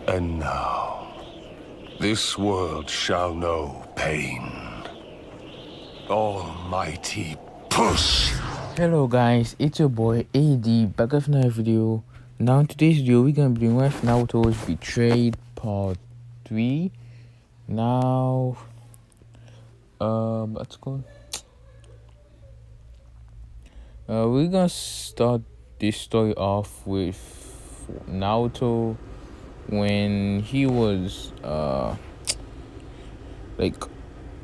And now, this world shall know pain. Almighty push! Hello guys, it's your boy AD back with another video. Now in today's video we're gonna be doing with Naruto's Betrayed Part 3. Now let's go. We're gonna start this story off with Naruto when he was like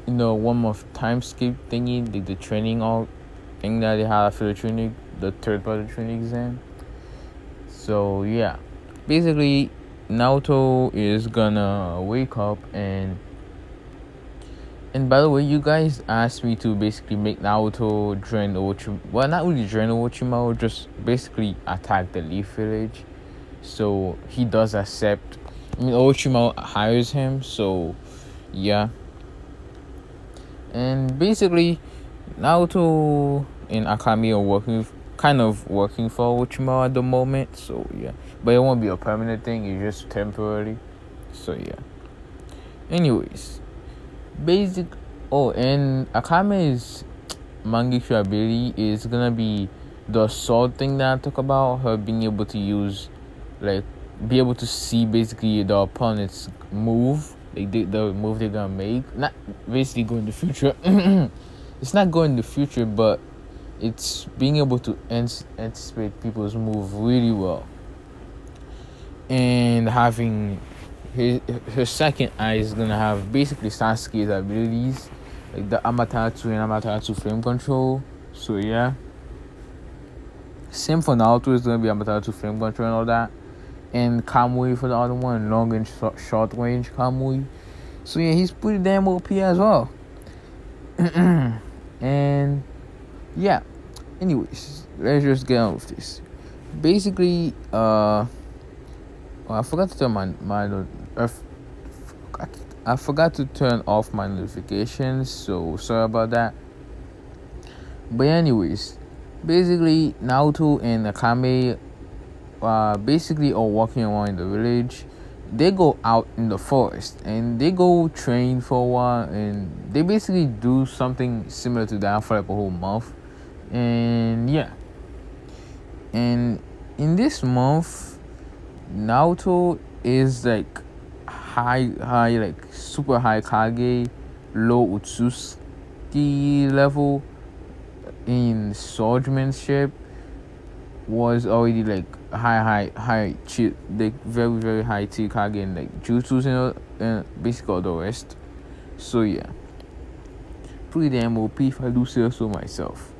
in the one month time skip thingy, the training all thing that they had after the third part of the training exam. So yeah, basically Naruto is gonna wake up and by the way, you guys asked me to basically make Naruto join Orochimaru. Well, not really join Orochimaru, just basically attack the Leaf Village. So he does accept. I mean, Orochimaru hires him. So yeah. And basically, Naruto and Akame are kind of working for Orochimaru at the moment. So yeah, but it won't be a permanent thing. It's just temporary. So yeah. Anyways. And Akame's Mangekyou ability is gonna be the sword thing that I talk about, her being able to use, be able to see basically the opponent's move, the move they're gonna make. Not basically go in the future. It's not going in the future, but it's being able to anticipate people's move really well. And having her second eye is gonna have basically Sasuke's abilities, like the Amaterasu and Amaterasu flame control. So yeah. Same for Naruto, is gonna be Amaterasu flame control and all that. And Kamui for the other one, long and short range Kamui. So yeah, he's pretty damn OP as well. And yeah. Anyways, let's just get on with this. Basically, I forgot to turn I forgot to turn off my notifications, so sorry about that. But anyways, basically Naruto and Akame basically are walking around in the village. They go out in the forest and they go train for a while, and they basically do something similar to that for like a whole month. And yeah, and in this month Naruto is like high like super high Kage, low Utsuki level in swordsmanship, was already like high like very high tier Kage and like jutsus and basically all the rest. So yeah, pretty damn OP if I do say so myself.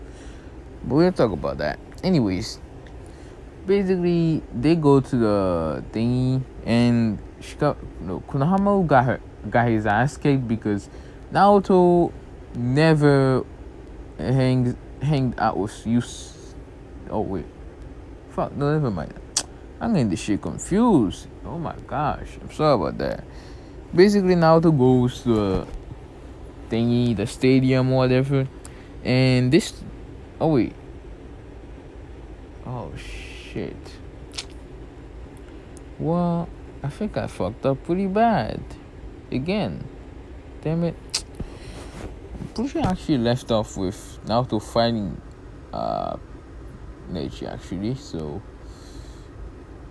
But we'll talk about that. Anyways, basically they go to the thingy and Konohamaru got his ass kicked because Naruto never hanged out with oh wait, fuck, no, never mind. I'm getting this shit confused. Oh my gosh, I'm sorry about that. Basically Naruto goes to the thingy, the stadium or whatever, and this oh shit. Well, I think I fucked up pretty bad. Again. Damn it. I'm pretty sure I actually left off with Naruto fighting Neji actually, so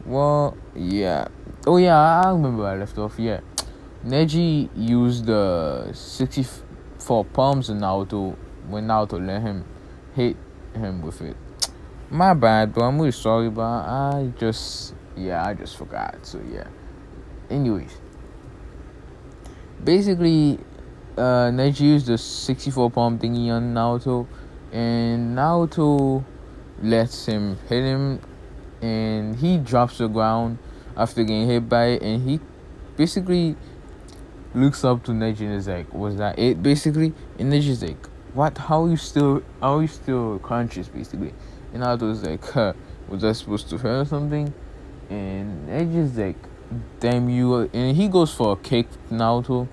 well yeah. Oh yeah, I remember I left off, yeah. Neji used the 64 palms on Naruto when Naruto let him hit him with it. My bad, bro. I'm really sorry, but I just forgot. So yeah. Anyways, basically, Neji used the 64 palm thingy on Naruto, and Naruto lets him hit him, and he drops to the ground after getting hit by it, and he basically looks up to Neji and is like, "Was that it?" Basically, and Neji's like, "What? How are you still conscious?" Basically. And Naruto's like, was I supposed to hurt or something? And Neji's like, damn you. And he goes for a kick to Naruto.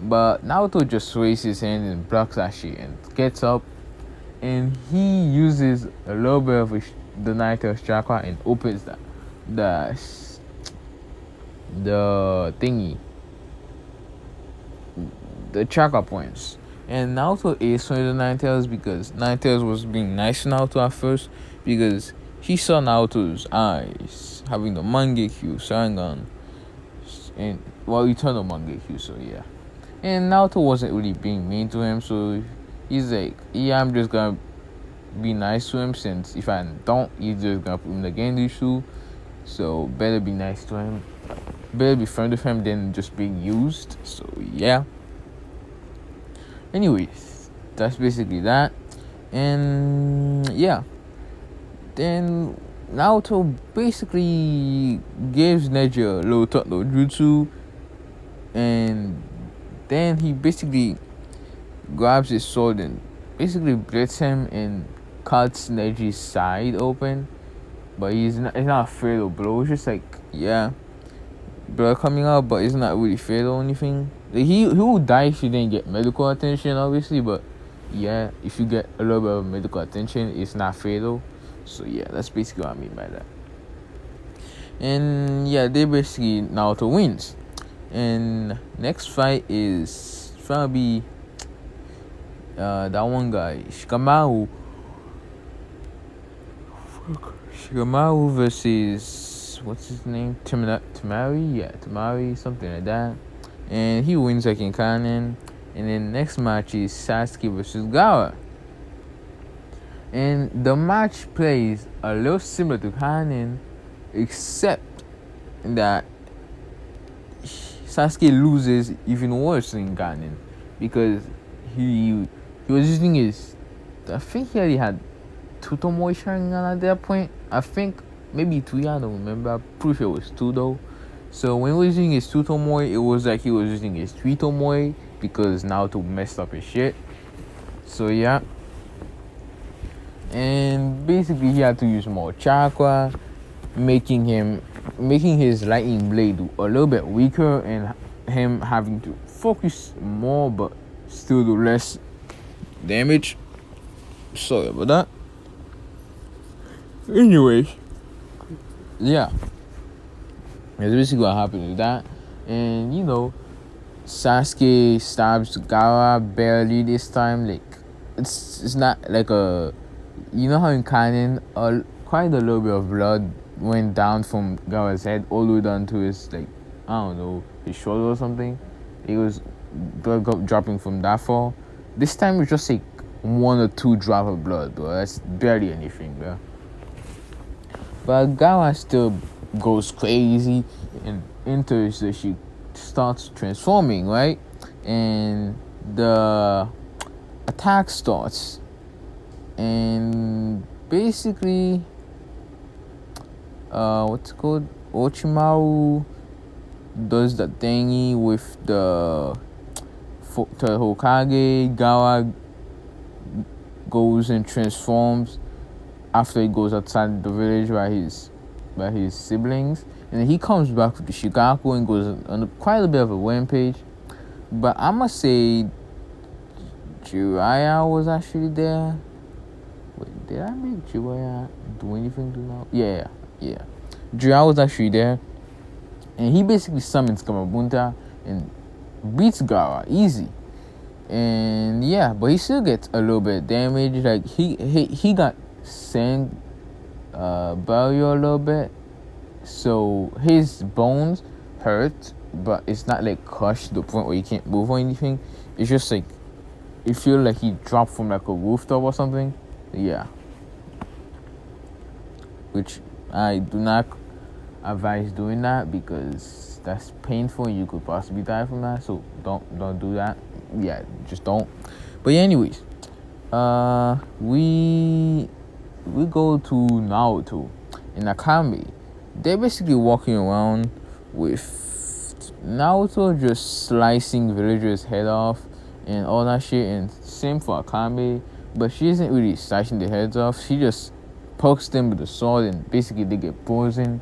But Naruto just raises his hand and blocks that shit and gets up. And he uses a little bit of the Naruto's chakra and opens the the thingy, the chakra points. And Naruto is one of the Nine Tails because Nine Tails was being nice to Naruto at first because he saw Naruto's eyes having the Mangekyo Sharingan and eternal Mangekyo, so yeah. And Naruto wasn't really being mean to him, so he's like, yeah, I'm just gonna be nice to him since if I don't, he's just gonna put him in the Gendushu. So better be nice to him. Better be friend with him than just being used. So yeah. Anyways, that's basically that. And yeah. Then Naruto basically gives Neji a little talk no jutsu, and then he basically grabs his sword and basically blitz him and cuts Neji's side open. But it's not a fatal blow. It's just like, yeah, blood coming out, but it's not really fatal or anything. Like, he would die if he didn't get medical attention, obviously, but yeah, if you get a little bit of medical attention, it's not fatal. So yeah, that's basically what I mean by that. And yeah, they basically Naruto wins. And next fight is gonna be that one guy, Shikamaru. Shikamaru versus what's his name? Tamari? Yeah, Tamari, something like that. And he wins like in Kanen. And then next match is Sasuke versus Gaara. And the match plays a little similar to Kanen, except that Sasuke loses even worse than Kanen because he was using his, I think he already had two Tomoe Sharingan at that point. I think maybe two, I don't remember. I'm pretty sure it was two though. So when he was using his two Tomoe, it was like he was using his three Tomoe because Naruto messed up his shit. So yeah. And basically he had to use more chakra, making his lightning blade a little bit weaker and him having to focus more but still do less damage. Sorry about that. Anyways, yeah, that's basically what happened with that. And you know, Sasuke stabs Gaara barely this time. Like it's not like a, you know how in Kanen quite a little bit of blood went down from Gaara's head all the way down to his, like, I don't know, his shoulder or something. It was blood dropping from that far. This time it's just like 1 or 2 drops of blood, bro. That's barely anything, bro. But Gaara still goes crazy and enters that she starts transforming, right? And the attack starts. And basically, what's it called? Orochimaru does the thingy with the Hokage. Gaara goes and transforms after he goes outside the village by his siblings, and then he comes back with the Shikaku and goes on quite a bit of a rampage. But I must say, Jiraiya was actually there. Wait, did I make Jiraiya do anything to now? Yeah. Jiraiya was actually there, and he basically summons Gamabunta and beats Gaara easy. And yeah, but he still gets a little bit of damage. Like he got sand barrier a little bit, so his bones hurt, but it's not like crushed to the point where he can't move or anything. It's just like you feel like he dropped from like a rooftop or something. Yeah, which I do not advise doing that because that's painful and you could possibly die from that. So don't do that. Yeah, just don't. But yeah, anyways, we go to Naruto and Akame. They're basically walking around with Naruto just slicing villagers' head off and all that shit, and same for Akame, but she isn't really slicing their heads off. She just pokes them with the sword and basically they get poisoned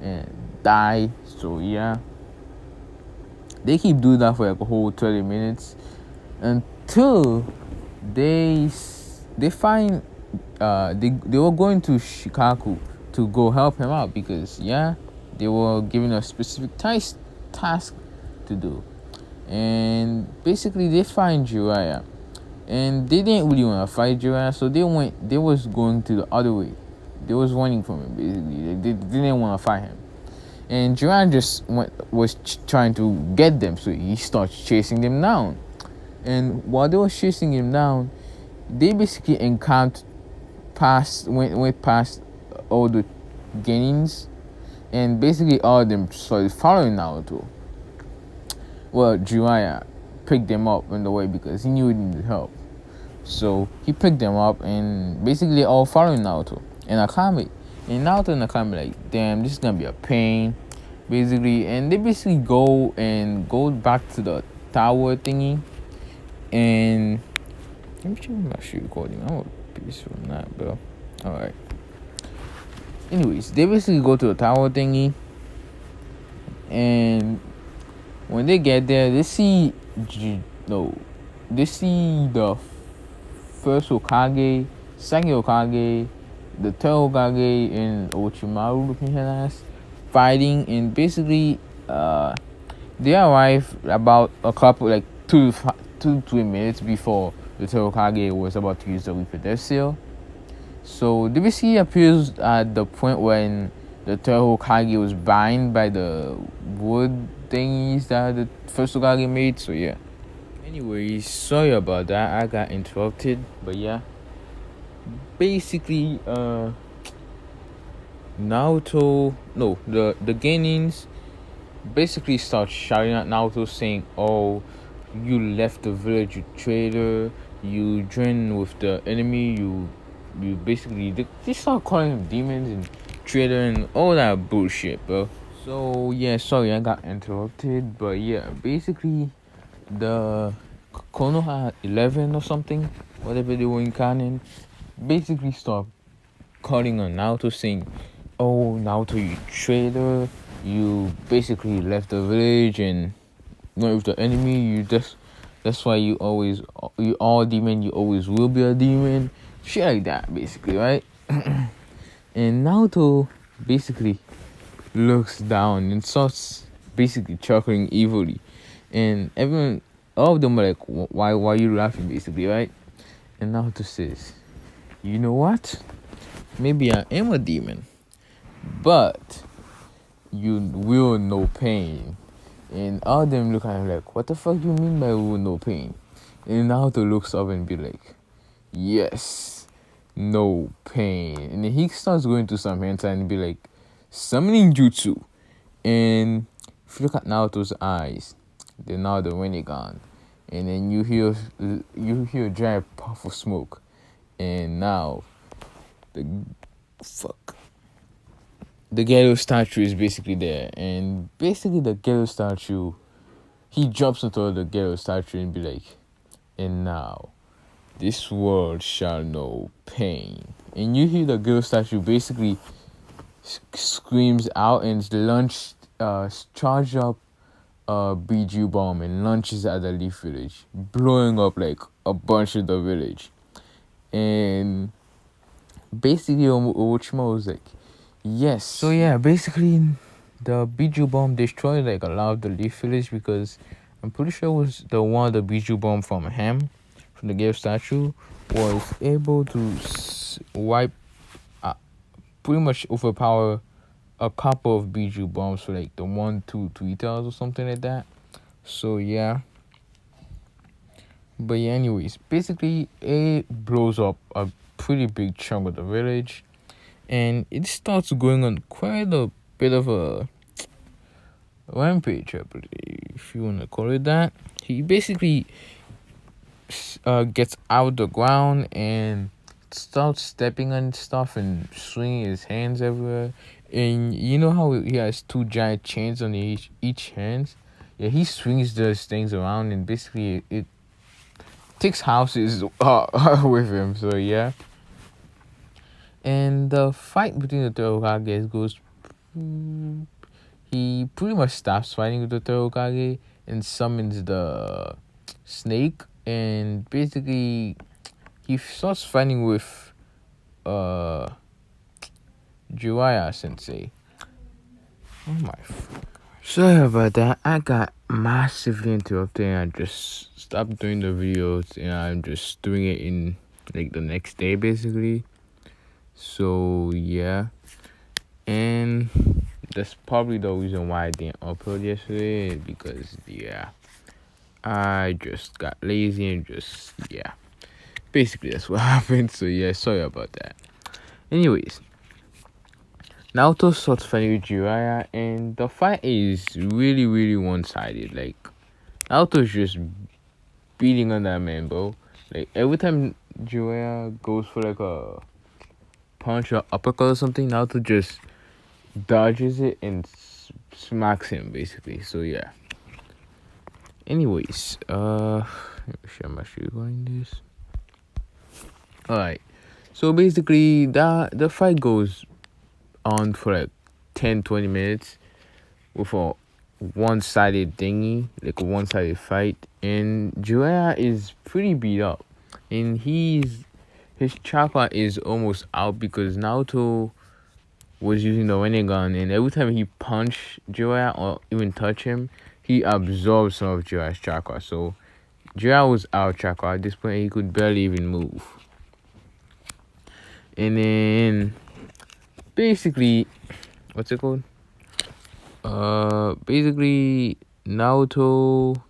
and die. So yeah, they keep doing that for like a whole 30 minutes until they find they were going to Shikaku to go help him out because yeah, they were given a specific task to do, and basically they find Jiraiya, and they didn't really want to fight Jiraiya, so they was going to the other way. They was running from him, basically. They didn't want to fight him, and Jiraiya just was trying to get them, so he starts chasing them down. And while they were chasing him down, they basically went past all the Genins, and basically all of them started following Naruto. Well, Jiraiya picked them up on the way because he knew he needed help. So he picked them up, and basically all following Naruto and Akame. And Naruto and Akame like, damn, this is gonna be a pain, basically. And they basically go back to the tower thingy. And let me check my actually recording. I'm a piece from that, bro. Alright. Anyways, they basically go to the tower thingy, and when they get there, they see the first Hokage, second Hokage, the third Hokage, and Orochimaru looking at us fighting, and basically they arrive about a couple like 2 to 3 minutes before the third Hokage was about to use the Reaper Seal. So they basically appears at the point when the third Hokage was bound by the wood thingies that the first Hokage made. So yeah. Anyways, sorry about that. I got interrupted, but yeah. Basically, Naruto, no, the Genins basically start shouting at Naruto, saying, "Oh, you left the village, you traitor! You joined with the enemy. You basically they start calling him demons and traitor and all that bullshit, bro." So yeah, sorry I got interrupted, but yeah, basically the Konoha 11 or something, whatever they were in canon, basically start calling on Naruto, saying, "Oh, Naruto, you traitor! You basically left the village and went with the enemy. That's why you all demon. You always will be a demon." Shit like that, basically, right? And Naruto basically looks down and starts basically chuckling evilly, and all of them are like, "Why are you laughing?" Basically, right? And Naruto says, "You know what? Maybe I am a demon, but you will know pain." And all of them look at him like, "What the fuck do you mean by will know pain?" And Naruto looks up and be like, "Yes, no pain." And then he starts going to some hentai and be like, "Summoning jutsu." And if you look at Naruto's eyes, they're now the Rinnegan. And then you hear a giant puff of smoke. And now the ghetto statue is basically there. And basically the ghetto statue, he jumps into the ghetto statue and be like, "And now this world shall know pain." And you hear the ghetto statue basically screams out and charge up a BG bomb and launches at the Leaf Village, blowing up like a bunch of the village. And basically Orochimaru was like, "Yes." So yeah, basically the Biju bomb destroyed like a lot of the Leaf Village, because I'm pretty sure it was the one, the Biju bomb from the Gale statue, was able to wipe, pretty much overpower a couple of Biju bombs for like the 1, 2, 3 tiles or something like that. So yeah. But yeah, anyways, basically it blows up a pretty big chunk of the village, and it starts going on quite a bit of a rampage, I believe, if you want to call it that. He basically gets out the ground and starts stepping on stuff and swinging his hands everywhere. And you know how he has 2 giant chains on each hand? Yeah, he swings those things around, and basically it takes houses with him. So yeah. And the fight between the third Hokage goes. He pretty much stops fighting with the third Hokage and summons the snake, and basically he starts fighting with Jiraiya Sensei. Oh my. Sorry about that. I got massively interrupted and I just stopped doing the videos and I'm just doing it in like the next day basically. So yeah. And that's probably the reason why I didn't upload yesterday because yeah. I just got lazy and just yeah. Basically that's what happened. So yeah, sorry about that. Anyways. Naruto starts fighting with Jiraiya and the fight is really one-sided. Like Naruto's just beating on that man, bro. Like every time Jiraiya goes for like a punch or uppercut or something, Naruto just dodges it and smacks him basically. So yeah. Anyways, let me share my screen recording this. Alright. So basically the fight goes on for like 10-20 minutes with a one-sided thingy, like a one-sided fight, and Jiraiya is pretty beat up, and his chakra is almost out because Naruto was using the Rinnegan, and every time he punched Jiraiya or even touch him, he absorbs some of Jiraiya's chakra. So Jiraiya was out of chakra at this point. He could barely even move, and then basically, what's it called? Basically Naruto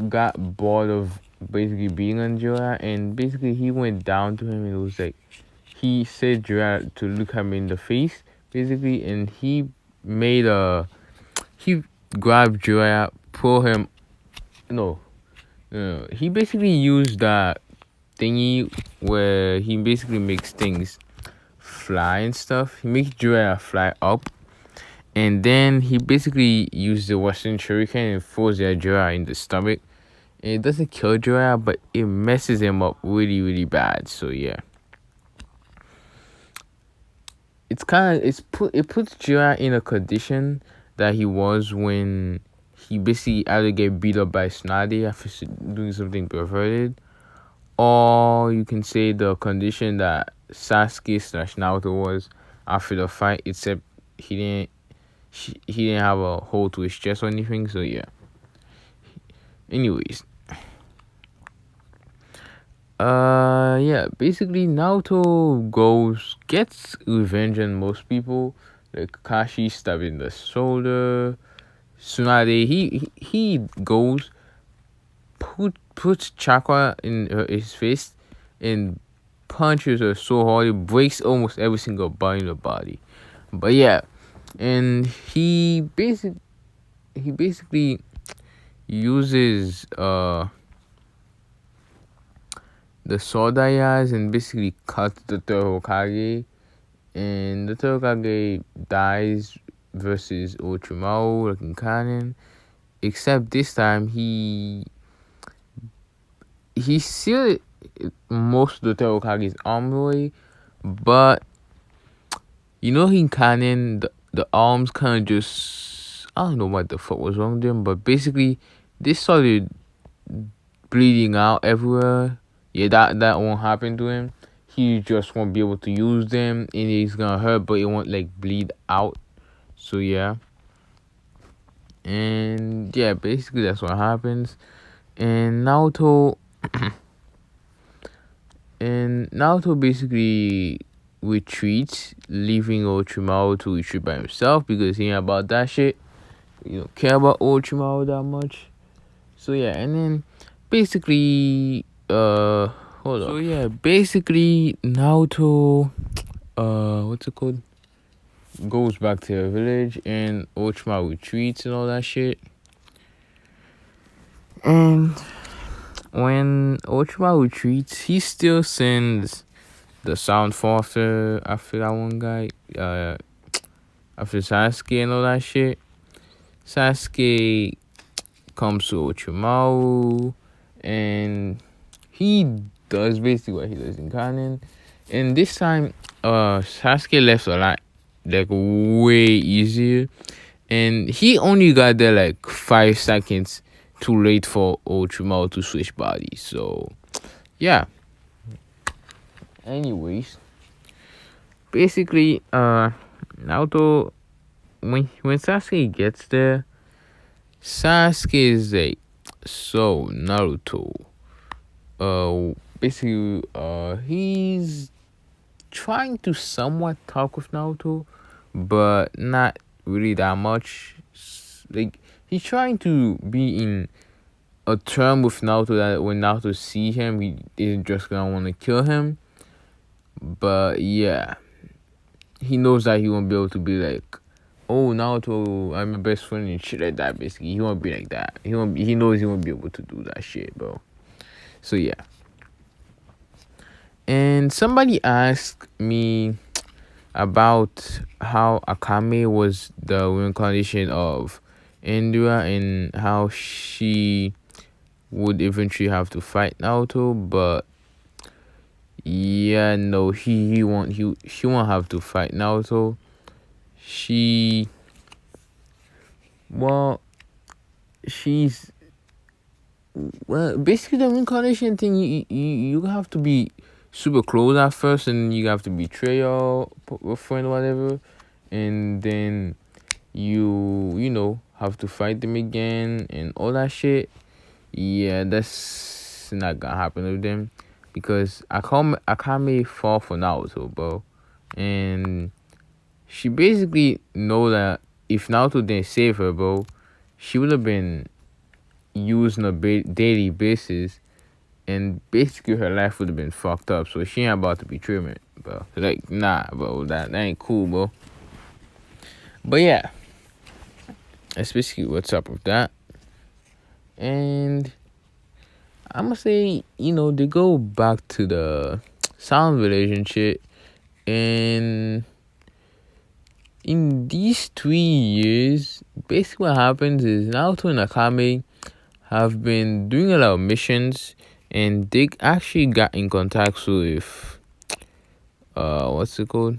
got bored of basically being on Jiraiya, and basically he went down to him and it was like he said Jiraiya to look him in the face basically, and he grabbed Jiraiya, pull him. No, he basically used that thingy where he basically makes things fly and stuff. He makes Jiraiya fly up. And then he basically used the Western Shuriken and throws the Jiraiya in the stomach. And it doesn't kill Jiraiya, but it messes him up really bad. So yeah. It puts Jiraiya in a condition that he was when he basically either get beat up by Tsunade after doing something perverted. Or you can say the condition that Sasuke/Naruto was after the fight, except he didn't have a hole to his chest or anything, so yeah. Anyways. Yeah, basically Naruto gets revenge on most people. Like Kakashi stabbed in the shoulder. Tsunade, he goes, puts chakra in his face and punches her so hard it breaks almost every single bone in the body. But yeah. And he basically uses the sword he has and basically cuts the third Hokage, and the third Hokage dies versus Orochimaru like in canon, except this time he sealed most of the third Hokage's arm away, but you know, in canon, the arms kind of just, I don't know what the fuck was wrong with them, but basically, they started bleeding out everywhere. Yeah, that won't happen to him. He just won't be able to use them, and he's gonna hurt, but it won't, like, bleed out. So, yeah. And, yeah, basically, that's what happens. And Naruto basically retreats, leaving Orochimaru to retreat by himself because he ain't about that shit. You don't care about Orochimaru that much. So yeah, and then basically hold on. So yeah, basically Naruto what's it called? Goes back to the village and Orochimaru retreats and all that shit. And when Orochimaru retreats, he still sends the sound for after that one guy, after Sasuke and all that shit. Sasuke comes to Orochimaru, and he does basically what he does in canon. And this time, Sasuke left a lot, like, way easier. And he only got there, like, 5 seconds too late for Orochimaru to switch bodies. So, yeah. Anyways, basically, Naruto when Sasuke gets there, Sasuke is like, so Naruto. Basically, he's trying to somewhat talk with Naruto, but not really that much. Like, he's trying to be in a term with Naruto that when Naruto see him, he isn't just gonna want to kill him. But yeah, he knows that he won't be able to be like, oh, Naruto, I'm your best friend and shit like that. Basically, he won't be like that. He knows he won't be able to do that shit, bro. So yeah. And somebody asked me about how Akame was the reincarnation of Indra and how she would eventually have to fight Naruto, but yeah, no, he won't have to fight Naruto. She well she's well basically the reincarnation thing, you have to be super close at first, and you have to betray your friend or whatever, and then you know have to fight them again and all that shit. Yeah, that's not gonna happen with them because Akame fall for Naruto, bro, and she basically know that if Naruto didn't save her, bro, she would have been used on a daily basis, and basically her life would have been fucked up. So she ain't about to betray me, bro. Like, nah, bro, that ain't cool, bro. But yeah, that's basically what's up with that. And I'm gonna say, they go back to the sound relationship, and in these 3 years, basically what happens is Naruto and Akame have been doing a lot of missions, and they actually got in contact with what's it called?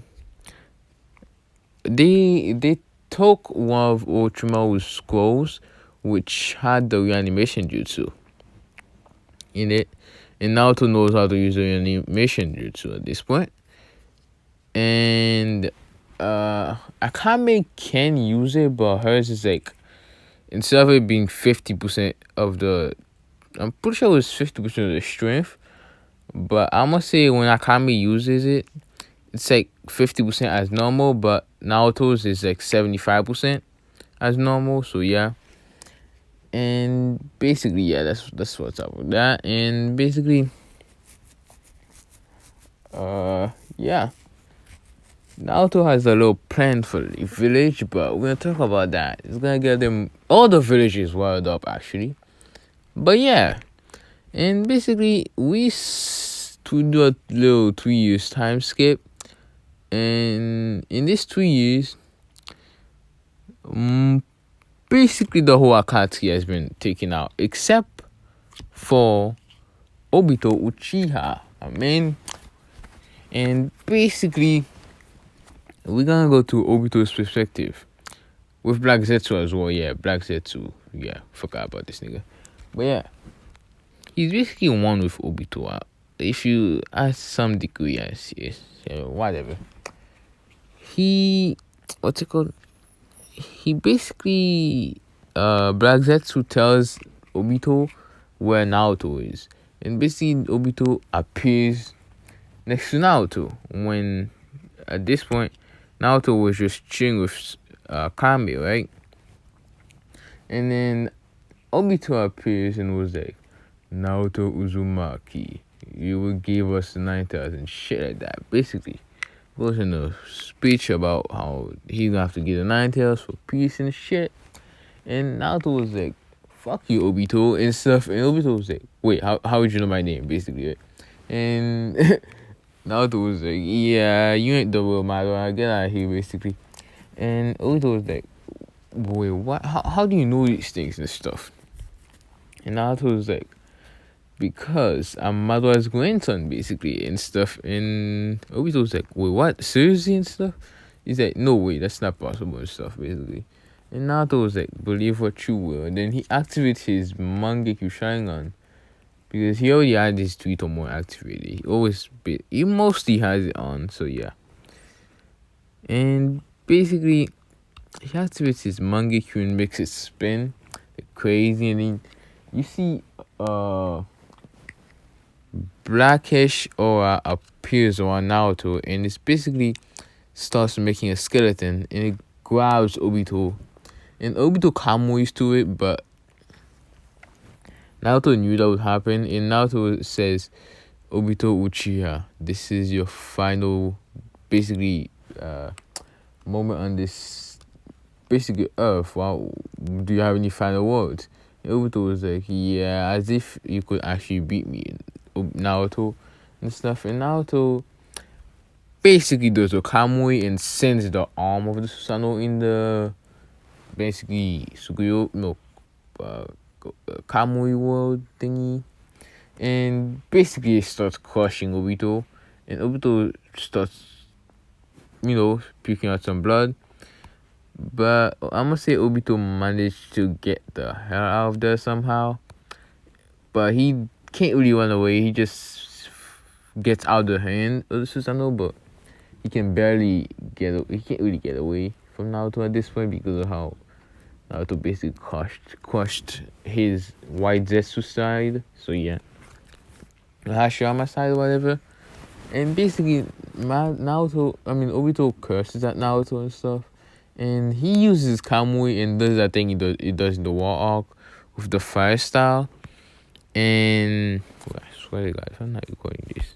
They took one of Orochimaru's scrolls, which had the reanimation jutsu in it, and Naruto knows how to use the reanimation jutsu at this point. And Akame can use it, but hers is like, instead of it being 50% of the, I'm pretty sure it was 50% of the strength, but I'm gonna say when Akame uses it, it's like 50% as normal, but Naruto's is like 75% as normal. So yeah, and basically yeah, that's what's up with that. And basically, yeah, Naruto has a little plan for the village, but we're gonna talk about that. It's gonna get them all the villages wired up actually. But yeah, and basically to do a little 3 years time skip, and in these 3 years, basically the whole Akatsuki has been taken out except for Obito Uchiha. And basically we're gonna go to Obito's perspective with Black Zetsu as well. Yeah, Black Zetsu. Yeah, forgot about this nigga. But yeah, he's basically one with Obito. If you ask some degree, yes, whatever. What's it called? He basically, Black Zetsu tells Obito where Naruto is, and basically Obito appears next to Naruto when, at this point, Naruto was just chilling with Kami, right? And then Obito appears and was like, Naruto Uzumaki, you will give us the 9,000, shit like that. Basically, goes in a speech about how he's gonna have to get the 9 tails for peace and shit. And Naruto was like, fuck you, Obito, and stuff. And Obito was like, wait, how would you know my name, basically, right? And Naruto was like, yeah, you ain't the real Madara, get out of here, basically. And Obito was like, wait, what? How do you know these things and stuff? And Naruto was like, because I'm Madara's grandson, basically, and stuff. And Obito was like, wait, what? Seriously? And stuff? He's like, no way, that's not possible and stuff, basically. And Naruto was like, believe what you will. And then he activates his Mangekyo Sharingan, because he already had his Tomoe activated. He mostly has it on, so yeah. And basically, he activates his Mangekyo and makes it spin crazy, and then you see blackish aura appears around Naruto, and it's basically starts making a skeleton, and it grabs Obito, and Obito kamuis to it, but Naruto knew that would happen, and Naruto says, Obito Uchiha, this is your final, basically, moment on this, basically, Earth. Wow, do you have any final words? And Obito was like, yeah, as if you could actually beat me, Naruto, and stuff. And Naruto basically does a Kamui and sends the arm of the Susanoo in the, basically, Sukuyo, no, Kamui world thingy, and basically it starts crushing Obito, and Obito starts, puking out some blood. But I'm gonna say Obito managed to get the hell out of there somehow. But he can't really run away. He just gets out of the hand of the Susanoo, but he can barely get. He can't really get away from Naruto at this point because of how Naruto basically crushed his white Zetsu side. So yeah, Hashirama side or whatever. And basically, Obito curses at Naruto and stuff. And he uses Kamui and does that thing he does in the War Arc with the fire style. And I swear to God, if I'm not recording this.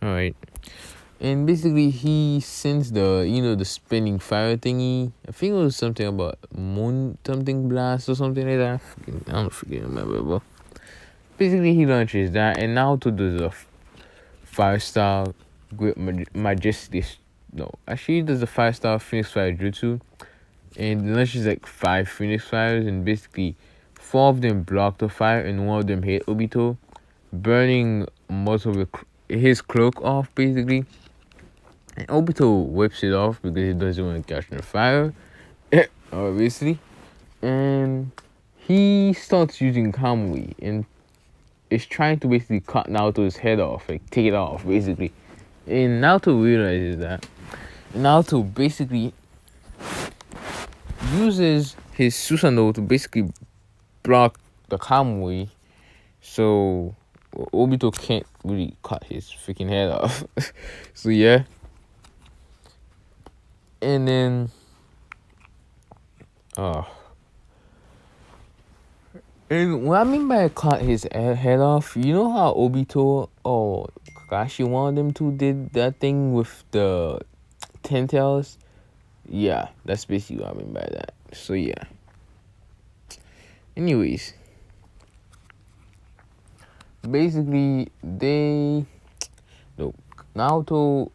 Alright. And basically he sends the spinning fire thingy. I think it was something about moon something blast or something like that. I don't freaking remember, but basically he launches that, and Naruto does a fire style great majestic. No, actually he does a 5-star Phoenix Fire Jutsu, and launches like 5 Phoenix Fires, and basically 4 of them block the fire and 1 of them hit Obito, burning most of his cloak off basically. And Obito whips it off because he doesn't want to catch the fire, obviously. And he starts using Kamui and is trying to basically cut Naruto's head off, like take it off basically. And Naruto realizes that. Naruto basically uses his Susanoo to basically block the Kamui, so Obito can't really cut his freaking head off. So yeah. And then and what I mean by cut his head off, you know how Obito or Kakashi one of them two did that thing with the 10 tails? Yeah, that's basically what I mean by that. So yeah. Anyways, basically Naruto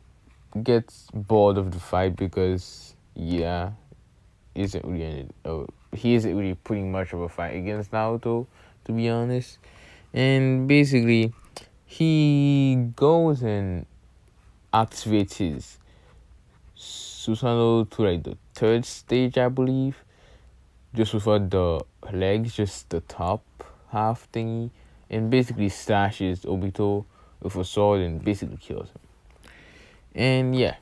gets bored of the fight because he isn't really putting much of a fight against Naruto, to be honest. And basically he goes and activates his Susanoo to like the 3rd stage, I believe, just without the legs, just the top half thingy, and basically slashes Obito with a sword and basically kills him. And yeah,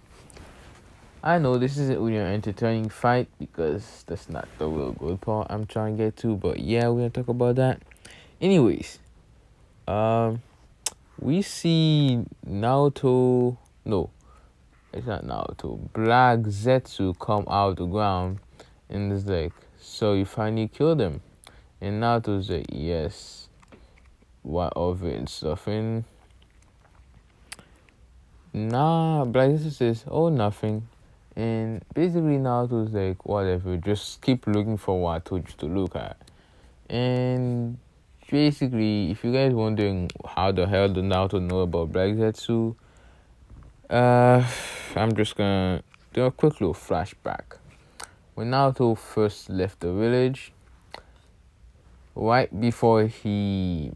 I know this isn't really an entertaining fight because that's not the real good part I'm trying to get to, but yeah, we're gonna talk about that. Anyways, we see Naruto. No, it's not Naruto. Black Zetsu come out of the ground, and it's like, so you finally killed him? And Naruto's like, yes. What of it and stuff? And Black Zetsu says, oh, nothing. And basically Naruto's like, whatever, just keep looking for what I told you to look at. And basically, if you guys wondering how the hell did Naruto know about Black Zetsu, I'm just gonna do a quick little flashback. When Naruto first left the village, right before he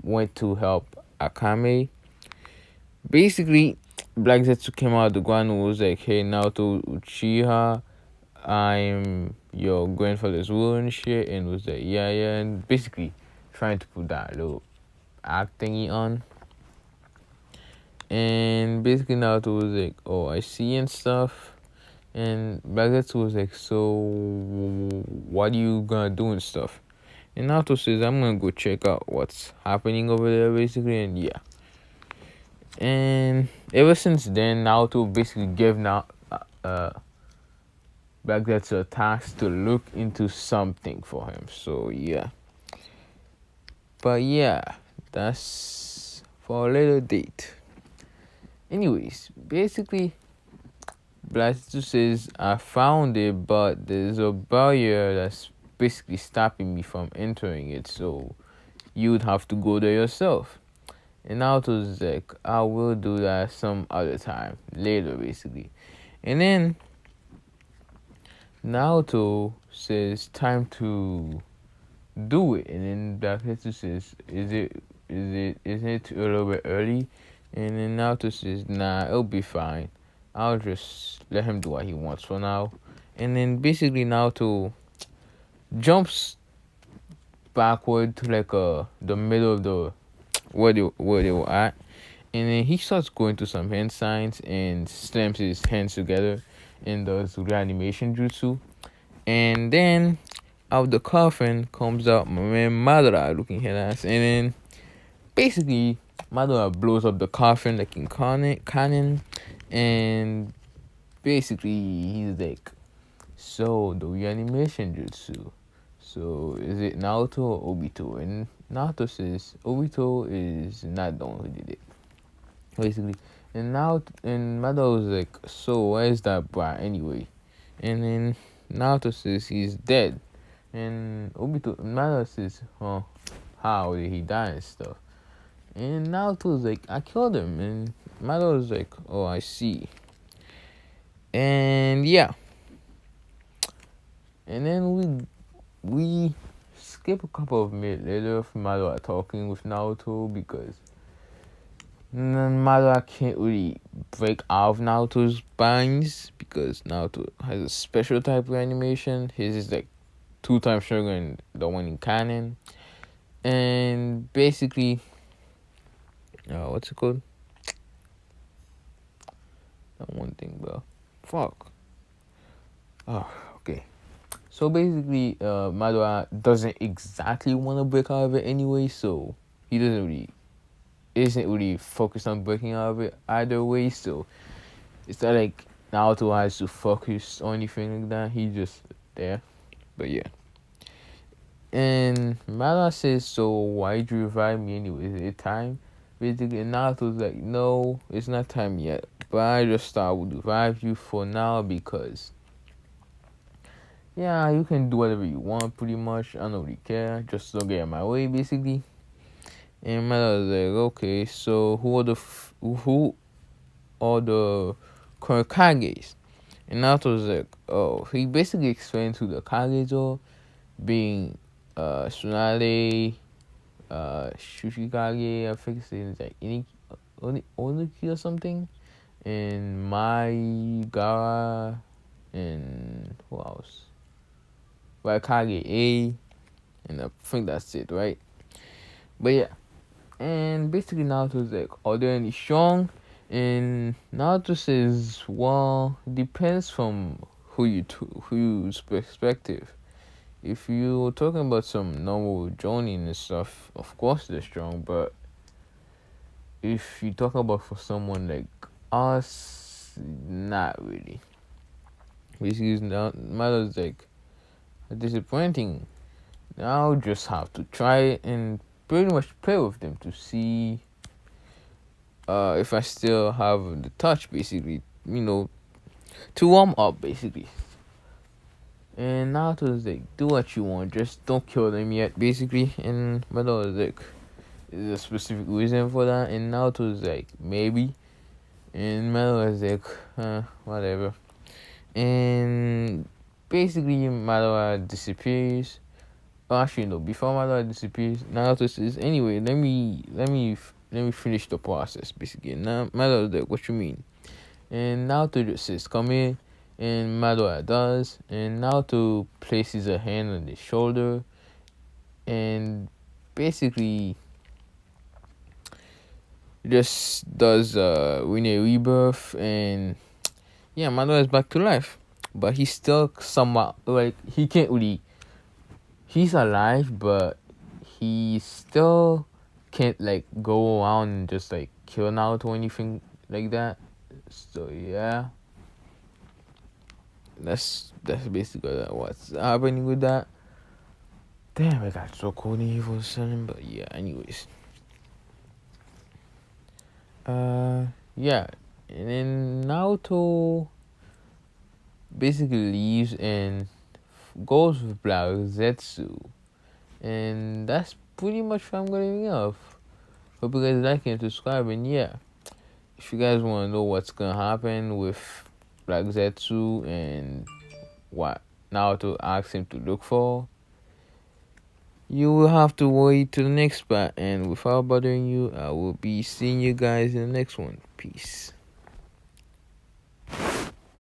went to help Akame, basically Black Zetsu came out of the ground and was like, hey, Naruto Uchiha, I'm your grandfather's will and shit, and was like, yeah, and basically trying to put that little act thingy on. And basically Naruto was like, oh, I see and stuff. And Baguette was like, so what are you gonna do and stuff? And Naruto says, I'm gonna go check out what's happening over there, basically, and yeah. And ever since then, Naruto basically gave Baguette a task to look into something for him. So yeah. But yeah, that's for a later date. Anyways, basically, Blasto says I found it, but there's a barrier that's basically stopping me from entering it. So you'd have to go there yourself. And Naruto's like, I will do that some other time, later, basically. And then Naruto says, time to do it. And then Black Hitsu says, isn't it a little bit early? And then Naruto says, nah, it'll be fine. I'll just let him do what he wants for now. And then basically Naruto jumps backward to like the middle of the where they were at. And then he starts going to some hand signs and slams his hands together and does reanimation jutsu. And then out of the coffin comes out my man Madara looking at us. And then basically Madara blows up the coffin like in canon. And basically he's like, so the reanimation jutsu. So is it Naruto or Obito? And Naruto says Obito is not the one who did it. Basically. And Madara was like, so where is that brat anyway? And then Naruto says he's dead. And Madara says, oh, how did he die and stuff? And Naruto was like, I killed him. And Madara was like, oh, I see. And yeah. And then we skip a couple of minutes later of Madara talking with Naruto because Madara can't really break out of Naruto's binds because Naruto has a special type of animation. His is like 2 times stronger than the one in canon. And basically, what's it called? That one thing, bro. Fuck. Oh, okay. So basically, Madara doesn't exactly want to break out of it anyway, so he isn't really focused on breaking out of it either way, so it's not like Naruto has to focus on anything like that. He's just there. But yeah. And Madara says, so why'd you revive me anyway? Is it time? Basically, and Naruto's like, no, it's not time yet. But I just thought I would revive you for now because, yeah, you can do whatever you want pretty much. I don't really care. Just don't get in my way, basically. And Madara's like, okay, so who are the current Kages? And Naruto's like, oh, he basically explained who the Kages are, being Tsunade, Shushikage, I think his name is like Onuki or something, and Mai Gara, and who else? Raikage A, and I think that's it, right? But yeah, and basically Naruto's like, are there any strong? And Naruto says, well, depends from whose perspective. If you're talking about some normal jonin and stuff, of course they're strong, but if you talk about for someone like us, not really. Basically, Madara's like, disappointing. I'll just have to try it and pretty much play with them to see if I still have the touch, basically, to warm up, basically. And Naruto's like, do what you want, just don't kill them yet, basically. And Madara's like, is there a specific reason for that? And Naruto's like, maybe. And Madara's like, whatever. And basically Madara disappears. Actually, no. Before Madara disappears, Naruto says, "Anyway, let me finish the process." Basically, now Madara's like, "What you mean?" And Naruto just says, "Come in," and Madara does. And Naruto places a hand on his shoulder, and basically just does Rebirth, and yeah, Madara is back to life. but he's still somewhat like he can't really. He's alive, but he still can't like go around and just like kill Naruto or anything like that. So yeah, that's basically what's happening with that. Damn, it got so cold in here for a second, but yeah. Anyways, yeah, and then Naruto basically leaves and goes with Black Zetsu, and that's pretty much what I'm gonna leave off. Hope you guys like and subscribe, and yeah, if you guys want to know what's gonna happen with Black Zetsu and what Naruto asks him to look for, you will have to wait to the next part. And without bothering you, I will be seeing you guys in the next one. Peace.